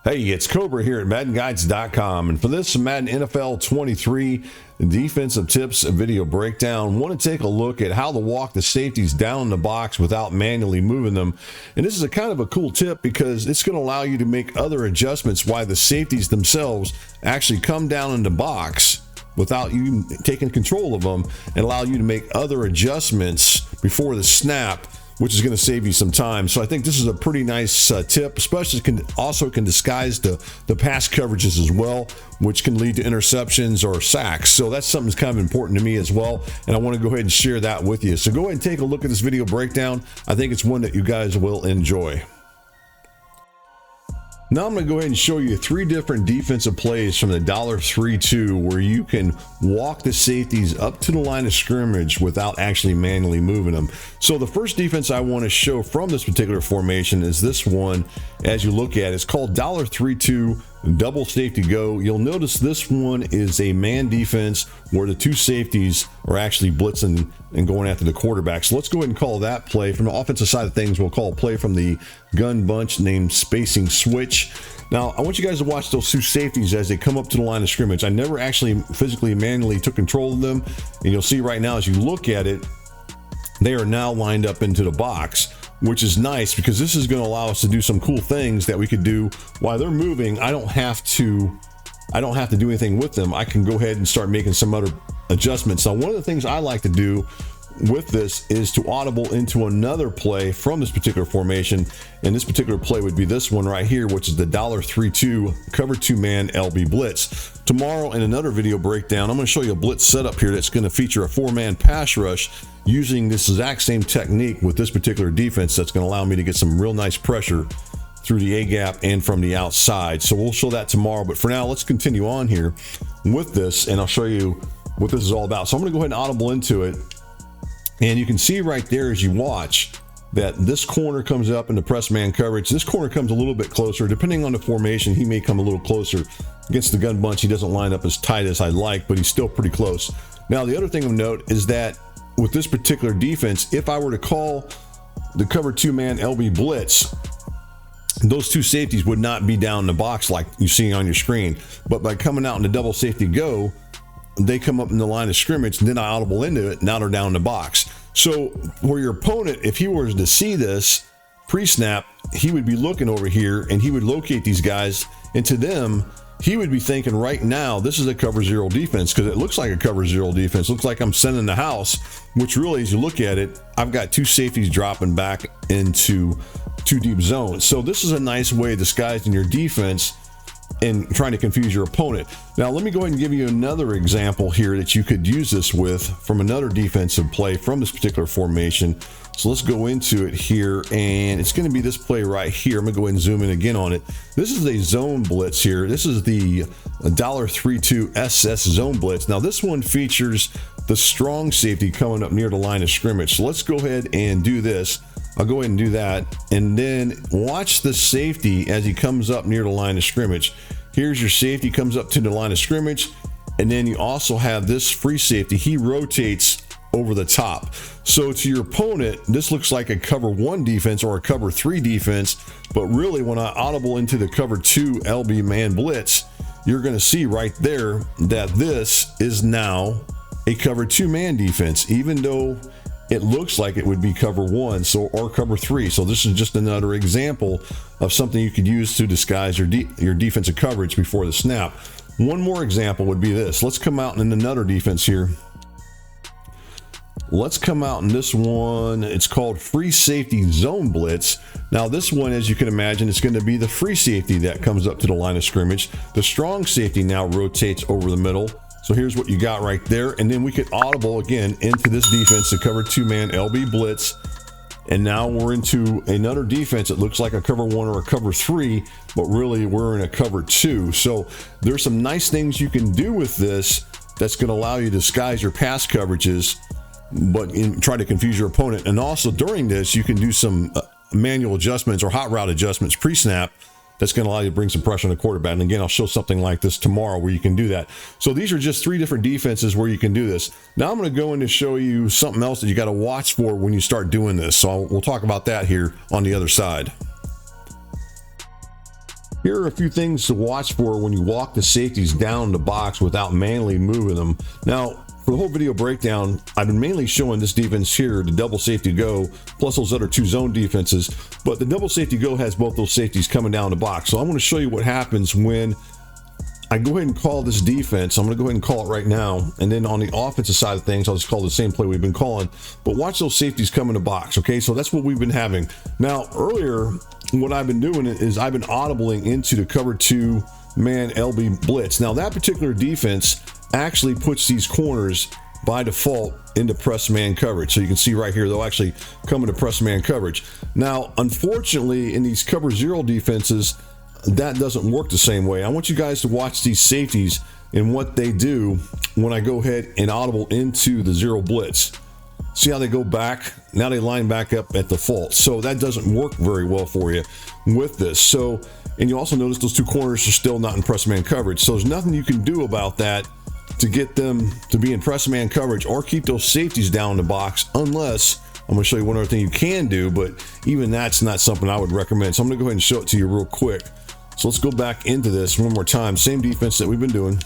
Hey, it's Cobra here at MaddenGuides.com, and for this Madden NFL 23 defensive tips video breakdown, I want to take a look at how to walk the safeties down in the box without manually moving them. And this is a kind of a cool tip because it's going to allow you to make other adjustments while the safeties themselves actually come down in the box without you taking control of them, and allow you to make other adjustments before the snap, which is going to save you some time. So I think this is a pretty nice tip, especially can disguise the pass coverages as well, which can lead to interceptions or sacks. So that's something that's kind of important to me as well, and I want to go ahead and share that with you. So go ahead and take a look at this video breakdown. I think it's one that you guys will enjoy. Now I'm going to go ahead and show you 3 different defensive plays from the 𝗟𝗓𝗂𝗶𝗱𝗲 where you can walk the safeties up to the line of scrimmage without actually manually moving them. So the first defense I want to show from this particular formation is this one. As you look at it, it's called 𝗟𝗓𝗂𝗶𝗱𝗲 Double Safety Go. You'll notice this one is a man defense where the 2 safeties are actually blitzing and going after the quarterback. So let's go ahead and call that play. From the offensive side of things, we'll call a play from the gun bunch named Spacing Switch. Now, I want you guys to watch those 2 safeties as they come up to the line of scrimmage. I never actually physically manually took control of them, and you'll see right now as you look at it, they are now lined up into the box, which is nice because this is going to allow us to do some cool things that we could do while they're moving. I don't have to do anything with them. I can go ahead and start making some other adjustments. Now, one of the things I like to do with this is to audible into another play from this particular formation, and this particular play would be this one right here, which is the 𝗟𝗓𝗂𝗶𝗱𝗲 cover 2-man LB blitz. Tomorrow in another video breakdown, I'm going to show you a blitz setup here that's going to feature a 4-man pass rush using this exact same technique with this particular defense. That's going to allow me to get some real nice pressure through the A gap and from the outside. So we'll show that tomorrow, but for now let's continue on here with this, and I'll show you what this is all about. So I'm going to go ahead and audible into it. And you can see right there as you watch that this corner comes up in the press man coverage. This corner comes a little bit closer. Depending on the formation, he may come a little closer. Against the gun bunch, he doesn't line up as tight as I'd like, but he's still pretty close. Now, the other thing of note is that with this particular defense, if I were to call the cover 2-man LB blitz, those 2 safeties would not be down in the box like you see on your screen. But by coming out in the double safety go, they come up in the line of scrimmage, and then I audible into it. Now they're down in the box. So for your opponent, if he were to see this pre-snap, he would be looking over here and he would locate these guys, and to them, he would be thinking right now, this is a cover 0 defense, because it looks like a cover 0 defense. It looks like I'm sending the house, which really, as you look at it, I've got 2 safeties dropping back into 2 deep zones. So this is a nice way of disguising your defense and trying to confuse your opponent. Now, let me go ahead and give you another example here that you could use this with from another defensive play from this particular formation. So let's go into it here, and it's going to be this play right here. I'm going to go ahead and zoom in again on it. This is a zone blitz here. This is the 𝗟𝗓𝗂𝗶𝗱𝗲 SS zone blitz. Now, this one features the strong safety coming up near the line of scrimmage. So let's go ahead and do this. I'll go ahead and do that, and then watch the safety as he comes up near the line of scrimmage. Here's your safety, comes up to the line of scrimmage, and then you also have this free safety. He rotates over the top. So to your opponent, this looks like a cover 1 defense or a cover 3 defense, but really when I audible into the cover 2 LB man blitz, you're going to see right there that this is now a cover 2-man defense, even though it looks like it would be cover 1, or cover 3. So this is just another example of something you could use to disguise your defensive coverage before the snap. One more example would be this. Let's come out in another defense here. Let's come out in this one. It's called free safety zone blitz. Now this one, as you can imagine, it's going to be the free safety that comes up to the line of scrimmage. The strong safety now rotates over the middle. So here's what you got right there. And then we could audible again into this defense, the cover 2-man LB blitz. And now we're into another defense. It looks like a cover 1 or a cover 3, but really we're in a cover 2. So there's some nice things you can do with this that's going to allow you to disguise your pass coverages, but try to confuse your opponent. And also during this, you can do some manual adjustments or hot route adjustments pre-snap. That's going to allow you to bring some pressure on the quarterback. And again, I'll show something like this tomorrow where you can do that. So these are just 3 different defenses where you can do this. Now I'm going to go in to show you something else that you got to watch for when you start doing this. So we'll talk about that here on the other side. Here are a few things to watch for when you walk the safeties down the box without manually moving them. Now, for the whole video breakdown, I've been mainly showing this defense here, the double safety go, plus those other two zone defenses. But the double safety go has both those safeties coming down the box. So I'm going to show you what happens when I go ahead and call this defense. I'm going to go ahead and call it right now. And then on the offensive side of things, I'll just call the same play we've been calling. But watch those safeties come in the box, okay? So that's what we've been having. Now, earlier, what I've been doing is I've been audibling into the cover 2 man LB blitz. Now, that particular defense actually puts these corners by default into press man coverage. So you can see right here, they'll actually come into press man coverage. Now, unfortunately, in these cover 0 defenses, that doesn't work the same way. I want you guys to watch these safeties and what they do when I go ahead and audible into the 0 blitz. See how they go back? Now they line back up at default. So that doesn't work very well for you with this. So, and you also notice those two corners are still not in press man coverage. So there's nothing you can do about that to get them to be in press man coverage or keep those safeties down in the box, unless I'm going to show you one other thing you can do, but even that's not something I would recommend. So I'm going to go ahead and show it to you real quick. So let's go back into this one more time. Same defense that we've been doing.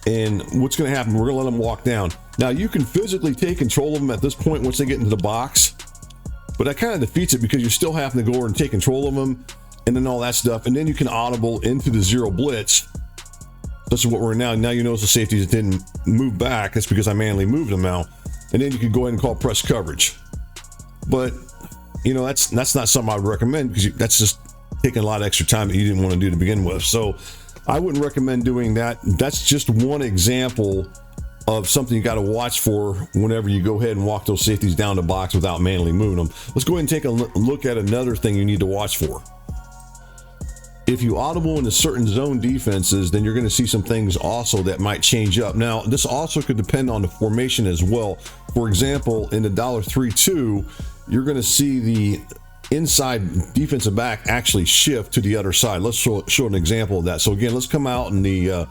And what's going to happen, we're going to let them walk down. Now, you can physically take control of them at this point once they get into the box, but that kind of defeats it because you're still having to go over and take control of them and then all that stuff. And then you can audible into the 0 blitz. This is what we're in now. Now you notice the safeties didn't move back. That's because I manually moved them out. And then you can go ahead and call press coverage. But, you know, that's not something I would recommend because that's just taking a lot of extra time that you didn't want to do to begin with. So I wouldn't recommend doing that. That's just one example of something you got to watch for whenever you go ahead and walk those safeties down the box without manually moving them. Let's go ahead and take a look at another thing you need to watch for. If you audible into certain zone defenses, then you're going to see some things also that might change up. Now, this also could depend on the formation as well. For example, in the $3-2, you're going to see the inside defensive back actually shift to the other side. Let's show an example of that. So again, let's come out in the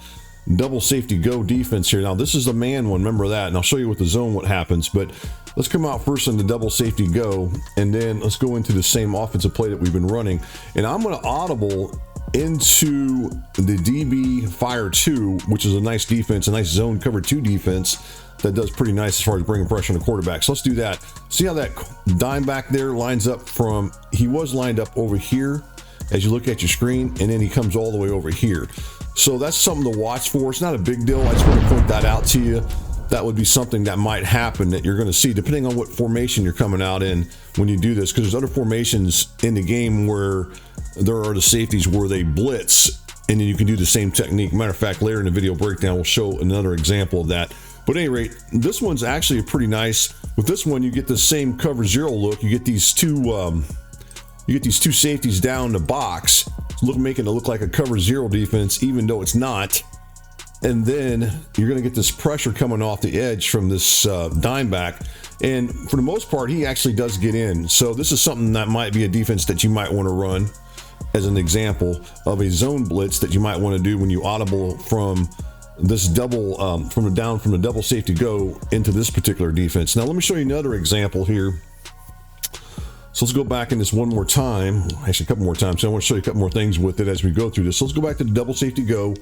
double safety go defense here. Now, this is the man one, remember that, and I'll show you with the zone what happens. But let's come out first in the double safety go, and then let's go into the same offensive play that we've been running. And I'm going to audible into the DB Fire 2, which is a nice defense, a nice zone cover 2 defense that does pretty nice as far as bringing pressure on the quarterback. So let's do that. See how that dime back there lines up from, he was lined up over here as you look at your screen, and then he comes all the way over here. So that's something to watch for. It's not a big deal. I just want to point that out to you. That would be something that might happen that you're going to see depending on what formation you're coming out in when you do this, because there's other formations in the game where there are the safeties where they blitz, and then you can do the same technique. Matter of fact, later in the video breakdown, we'll show another example of that. But at any rate, this one's actually pretty nice. With this one, you get the same cover 0 look. You get these two safeties down the box, making it look like a cover 0 defense, even though it's not. And then you're going to get this pressure coming off the edge from this dime back. And for the most part, he actually does get in. So this is something that might be a defense that you might want to run as an example of a zone blitz that you might want to do when you audible from this double, from the double safety go into this particular defense. Now, let me show you another example here. So let's go back in this one more time, actually a couple more times. So I want to show you a couple more things with it as we go through this. So let's go back to the double safety go.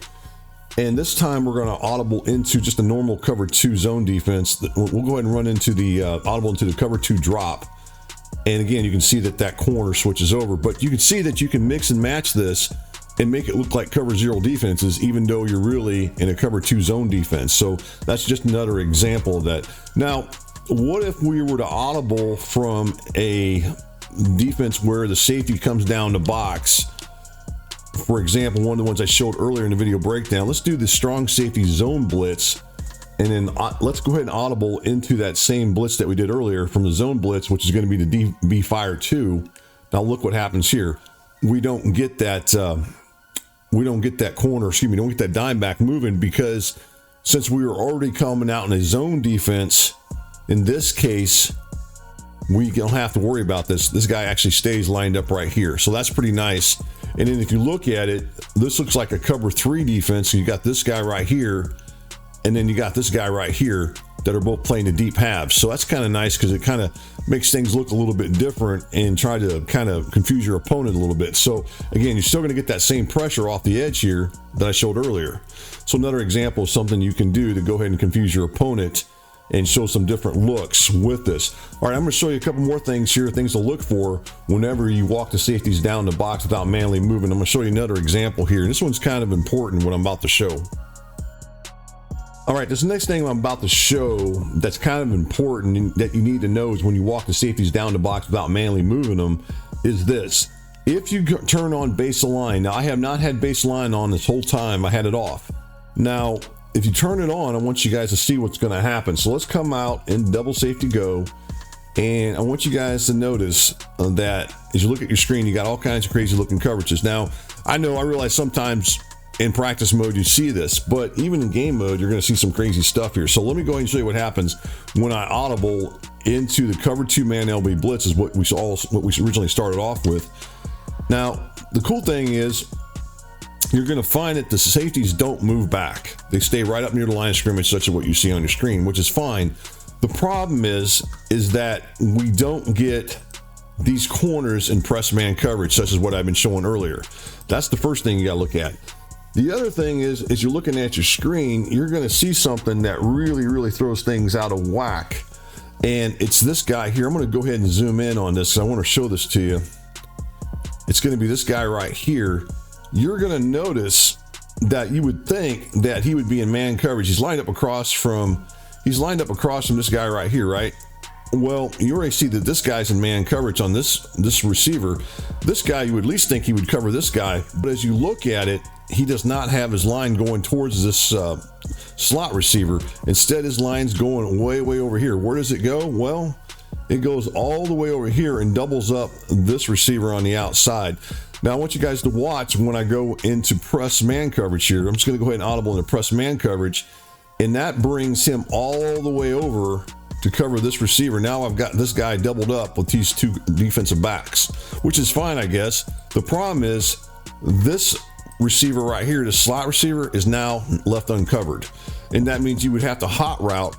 And this time we're going to audible into just a normal cover 2 zone defense. We'll go ahead and run into the audible into the cover 2 drop. And again, you can see that corner switches over, but you can see that you can mix and match this and make it look like cover 0 defenses, even though you're really in a cover 2 zone defense. So that's just another example of that. Now, what if we were to audible from a defense where the safety comes down the box? For example, one of the ones I showed earlier in the video breakdown. Let's do the strong safety zone blitz, and then let's go ahead and audible into that same blitz that we did earlier from the zone blitz, which is going to be the DB Fire 2. Now look what happens here. We don't get that corner, we don't get that dime back moving, because since we were already coming out in a zone defense, in this case, we don't have to worry about this. This guy actually stays lined up right here. So that's pretty nice. And then if you look at it, this looks like a cover 3 defense. So you got this guy right here, and then you got this guy right here. that are both playing the deep halves. So that's kind of nice because it kind of makes things look a little bit different and try to kind of confuse your opponent a little bit. So again, you're still going to get that same pressure off the edge here that I showed earlier. So another example of something you can do to go ahead and confuse your opponent and show some different looks with this. All right, I'm going to show you a couple more things here, things to look for whenever you walk the safeties down the box without manually moving. I'm going to show you another example here. This one's kind of important, what I'm about to show. All right, this next thing I'm about to show that's kind of important and that you need to know is when you walk the safeties down the box without manually moving them is this. If you turn on base align, now I have not had base align on this whole time, I had it off. Now, if you turn it on, I want you guys to see what's going to happen. So let's come out in DBL Safety Go, and I want you guys to notice that as you look at your screen, you got all kinds of crazy looking coverages. Now, I realize sometimes in practice mode you see this, but even in game mode you're going to see some crazy stuff here. So let me go ahead and show you what happens when I audible into the cover 2 man LB blitz, is what we originally started off with. Now the cool thing is you're going to find that the safeties don't move back. They stay right up near the line of scrimmage, such as what you see on your screen, which is fine. The problem is that we don't get these corners in press man coverage, such as what I've been showing earlier. That's the first thing you got to look at. The other thing is, as you're looking at your screen, you're going to see something that really throws things out of whack. And it's this guy here. I'm going to go ahead and zoom in on this because I want to show this to you. It's going to be this guy right here. You're going to notice that you would think that he would be in man coverage. He's lined up across from this guy right here, right? Well, you already see that this guy's in man coverage on this receiver. This guy, you would at least think he would cover this guy, but as you look at it, he does not have his line going towards this slot receiver. Instead, his line's going way over here. Where does it go? Well, it goes all the way over here and doubles up this receiver on the outside. Now I want you guys to watch when I go into press man coverage here. I'm just going to go ahead and audible into press man coverage, and that brings him all the way over to cover this receiver. Now I've got this guy doubled up with these two defensive backs, which is fine, I guess. The problem is this receiver right here, the slot receiver, is now left uncovered, and that means you would have to hot route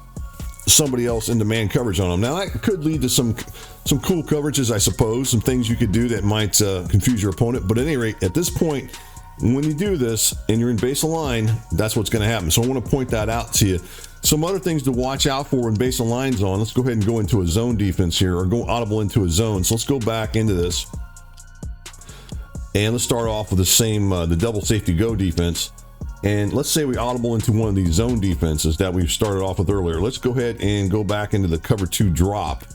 somebody else into man coverage on them. Now that could lead to some cool coverages, I suppose, some things you could do that might confuse your opponent, but at any rate, at this point, when you do this and you're in base align, that's what's going to happen. So I want to point that out to you. Some other things to watch out for when base align's on. Let's go ahead and go into a zone defense here, or go audible into a zone. So let's go back into this, and let's start off with the same the DBL Safety Go defense. And let's say we audible into one of these zone defenses that we started off with earlier. Let's go ahead and go back into the cover 2 drop.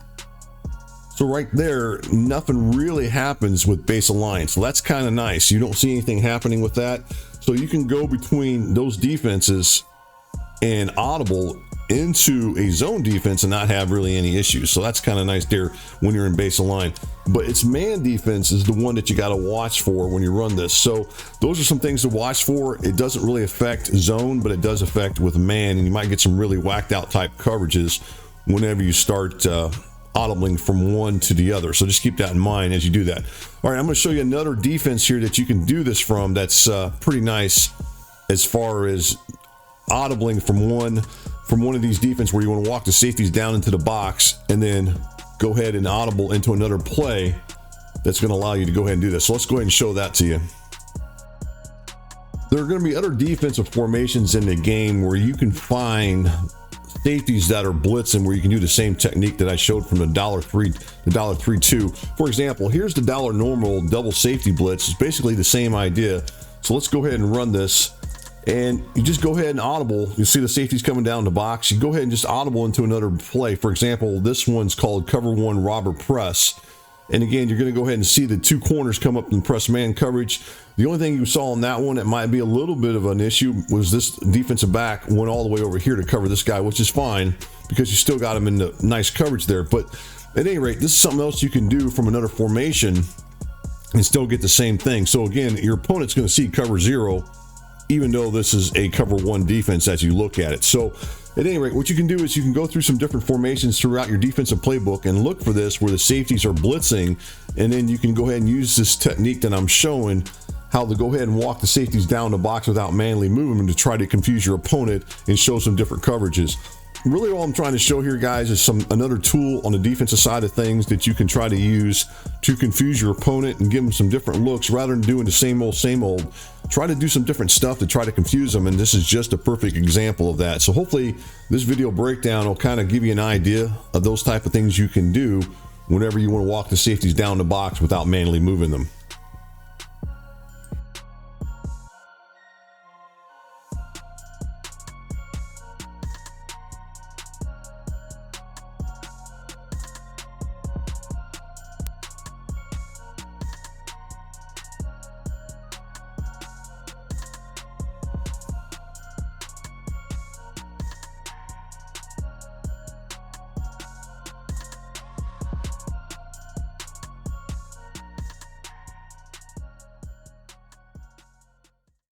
So right there, nothing really happens with base align. So that's kind of nice. You don't see anything happening with that. So you can go between those defenses and audible into a zone defense and not have really any issues. So that's kind of nice there when you're in base align. But it's man defense is the one that you got to watch for when you run this. So those are some things to watch for. It doesn't really affect zone, but it does affect with man, and you might get some really whacked out type coverages whenever you start audibling from one to the other. So just keep that in mind as you do that. All right, I'm going to show you another defense here that you can do this from that's pretty nice as far as audibling from one of these defense where you want to walk the safeties down into the box and then go ahead and audible into another play that's going to allow you to go ahead and do this. So let's go ahead and show that to you. There are going to be other defensive formations in the game where you can find safeties that are blitzing, where you can do the same technique that I showed from the 𝗟𝗶𝗱𝗲𝗀. For example, here's the dollar normal double safety blitz. It's basically the same idea. So let's go ahead and run this. And you just go ahead and audible. You see the safeties coming down the box. You go ahead and just audible into another play. For example, this one's called cover 1 robber press. And again, you're going to go ahead and see the two corners come up in press man coverage. The only thing you saw in that one that might be a little bit of an issue was this defensive back went all the way over here to cover this guy, which is fine because you still got him in the nice coverage there. But at any rate, this is something else you can do from another formation and still get the same thing. So again, your opponent's going to see cover 0, even though this is a cover 1 defense as you look at it. So at any rate, what you can do is you can go through some different formations throughout your defensive playbook and look for this where the safeties are blitzing, and then you can go ahead and use this technique that I'm showing, how to go ahead and walk the safeties down the box without manually moving them to try to confuse your opponent and show some different coverages. really all I'm trying to show here, guys, is another tool on the defensive side of things that you can try to use to confuse your opponent and give them some different looks rather than doing the same old. Try to do some different stuff to try to confuse them, and this is just a perfect example of that. So hopefully this video breakdown will kind of give you an idea of those type of things you can do whenever you want to walk the safeties down the box without manually moving them.